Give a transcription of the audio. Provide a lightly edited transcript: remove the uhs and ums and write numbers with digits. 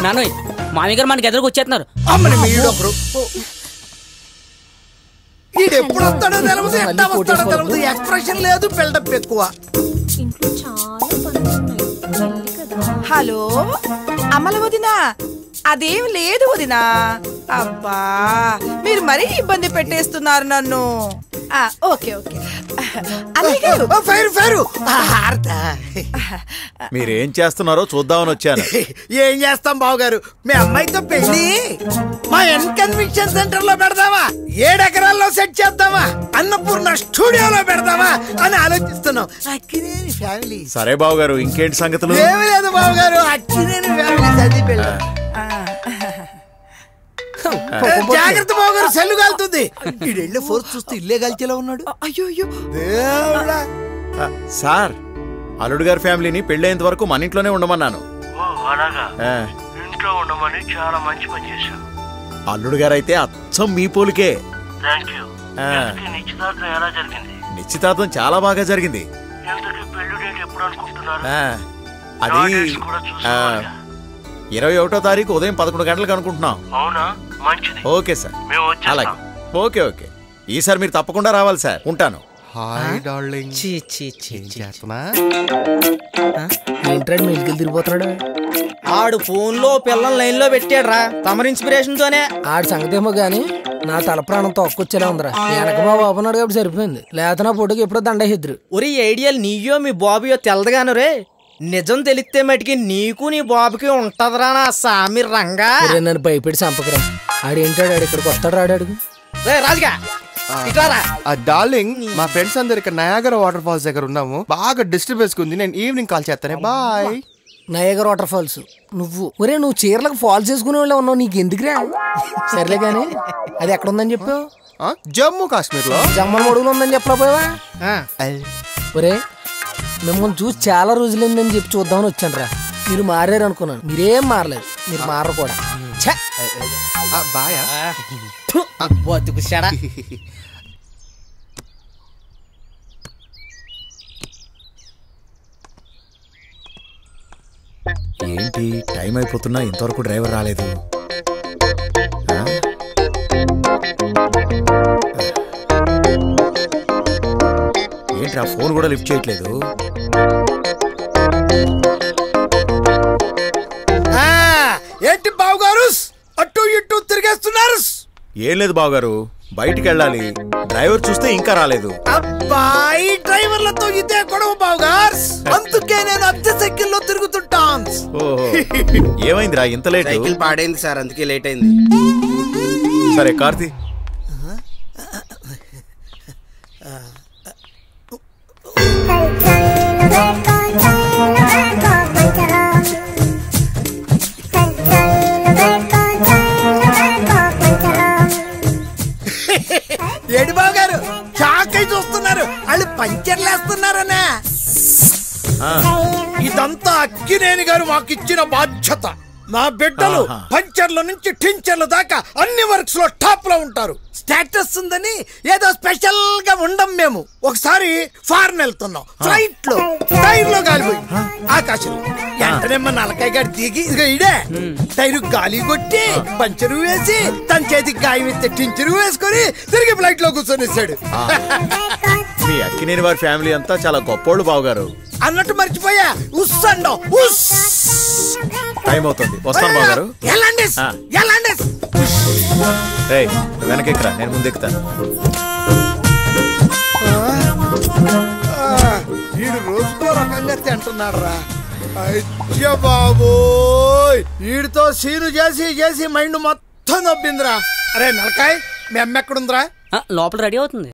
నానోయ్ మామయ్య గారు మనకి ఎదురుకు వచ్చేస్తున్నారు. ఎప్పుడు వస్తాడో తెలవదు, ఎట్లా వస్తాడో తెలవదు. ఎక్స్ప్రెషన్ లేదు, బిల్డప్ ఎక్కువ. హలో అమ్మల వదినా, అదేం లేదు వదినా. అబ్బా మీరు మరీ ఇబ్బంది పెట్టేస్తున్నారు నన్ను. ఓకే ఓకే మీరేం చేస్తున్నారో చూద్దామని వచ్చాను. ఏం చేస్తాం బావగారు, మీ అమ్మాయితో పెళ్లి మా కన్వెన్షన్ సెంటర్ లో పెడదామా, 7 ఎకరాల్లో సెట్ చేద్దామా, అన్నపూర్ణ స్టూడియోలో పెడదామా అని ఆలోచిస్తున్నాం. అక్కినేని ఫ్యామిలీ. సరే బావగారు, ఇంకేంటి సంగతులు? ఏమి లేదు బావగారు, అక్కినేని ఫ్యామిలీ చదివి పెళ్ళి. జాగ్రత్త బావగారు, సెల్లు కాలుతుంది. ఈడెళ్ళి ఫోర్స్ చూస్తే ఇల్లే కాల్చేలా ఉన్నాడు. అయ్యో అయ్యో సార్, అల్లుడు గారి ఫ్యామిలీని పెళ్ళేంత వరకు మన ఇంట్లోనే ఉండమన్నాను. ఇంట్లో ఉండమని చాలా మంచి పని చేశావు. అల్లుడు గారు అయితే అచ్చం మీ పోలికే. నిశ్చితార్థం ఎలా జరిగింది? నిశ్చితార్థం చాలా బాగా జరిగింది. పెళ్లి డేట్ ఎప్పుడు అనుకుంటున్నారు? అది 21వ తారీఖు ఉదయం 11 గంటలకు అనుకుంటున్నాం. అవునా? మంచిది. ఓకే సార్, అలాగే. ఓకే ఓకే, ఈసారి మీరు తప్పకుండా రావాలి సార్. ఉంటాను. Hi darling. మెలికలు తిరిగిపోతున్నాడు. ఆడు ఫోన్ లో పిల్లల లైన్ లో పెట్టాడ్రా తమరి ఇన్స్పిరేషన్ తోనే. ఆడి సంగతేమో గానీ నా తల ప్రాణం తొక్కొచ్చేలా ఉందిరా. వెనక మా బాబు నాడు కాబట్టి సరిపోయింది, లేకపోతే నా పొట్టుకు ఎప్పుడో దండహిద్రు. ఒరి ఐడియల్ నీయో మీ బాబుయో తెలదగాను రే. నిజం తెలిస్తే మటుకి నీకు నీ బాబుకి ఉంటదరా నా సామి రంగా. నన్ను భయపెట్టి చంపకరా. ఆడేంటాడు, ఆడు ఇక్కడికి వస్తాడు రాడు. రాజుగా డార్లింగ్, మా ఫ్రెండ్స్ అందరు ఇక్కడ నయాగరా వాటర్ ఫాల్స్ దగ్గర ఉన్నాము. బాగా డిస్టర్బెన్స్ ఉంది, నేను ఈవినింగ్ కాల్ చేస్తానే. బాయ్. నయాగరా వాటర్ ఫాల్స్ నువ్వు చీరలకు ఫాల్స్ చేసుకునే వాళ్ళ ఉన్నావు, నీకు ఎందుకురా? సర్లే గానీ అది ఎక్కడ ఉందని చెప్పావు? జమ్మూ కాశ్మీర్ లో జమ్మల మడుగులో ఉందని చెప్పలేకపోయావా? ఒరే మిమ్మల్ని చూసి చాలా రోజులైందని చెప్పి చూద్దామని వచ్చాను రా. మీరు మారారు అనుకున్నాను, మీరేం మారలేదు. మీరు మారరు కూడా. ఏంటి టైం అయిపోతున్నా ఇంతవరకు డ్రైవర్ రాలేదు? ఏంటి ఆ ఫోన్ కూడా లిఫ్ట్ చేయట్లేదు? ఏంటి బావగారు అటు ఇటు తిరిగేస్తున్నారు? ఏం లేదు బావగారు, బయటికి వెళ్ళాలి. డ్రైవర్ చూస్తే ఇంకా రాలేదు. అబ్బాయి డ్రైవర్లతో ఇదే గొడవ బావగారు, అందుకే నేను అద్దె సైకిల్ లో తిరుగుతుంటాను. ఏమైందిరా ఇంత లేట్? సైకిల్ పాడైంది సార్, అందుకే లేట్ అయింది. సరే కార్తీ. ఏడు బాబు గారు షాక్ అయి చూస్తున్నారు, వాళ్ళు పంచర్లు వేస్తున్నారనే. ఇదంతా అక్కినేని గారు మాకు ఇచ్చిన బాధ్యత. నా బిడ్డలు పంచర్ల నుంచి టించర్ల దాకా అన్ని వర్క్స్ లో టాప్ లో ఉంటారు. స్టేటస్ ఉందని ఏదో స్పెషల్ గా ఉండం మేము. ఒకసారి ఫారెన్ వెళ్తున్నాం, ఫ్లైట్ లో టైర్ లో గాలిపోయి ఆకాశంలో వెంటనే మా నలకాయ గారు దిగి ఇదిగో ఇడే టైరు గాలి కొట్టి పంచరు వేసి తన చేతికి గాయం ఇస్తే టించరు వేసుకొని తిరిగి ఫ్లైట్ లో కూర్చొనిస్తాడు. మీ అక్కినేని వారి ఫ్యామిలీ అంతా చాలా గొప్పోళ్ళు బావగారు. అన్నట్టు మర్చిపోయా, ఉస్సండో ఉస్. టైం అవుతుంది, వస్తాను బావగారు. వెనకెక్కరా, నేను ముందెక్కుతాను. వీడు రోజుకో రకంగా తింటున్నాడు రా. అయ్య బాబోయ్, వీడితో సీను చేసి చేసి మైండ్ మొత్తం నొప్పిందిరా. అరే నలకాయ్, మీ అమ్మ ఎక్కడుందిరా? లోపల రెడీ అవుతుంది.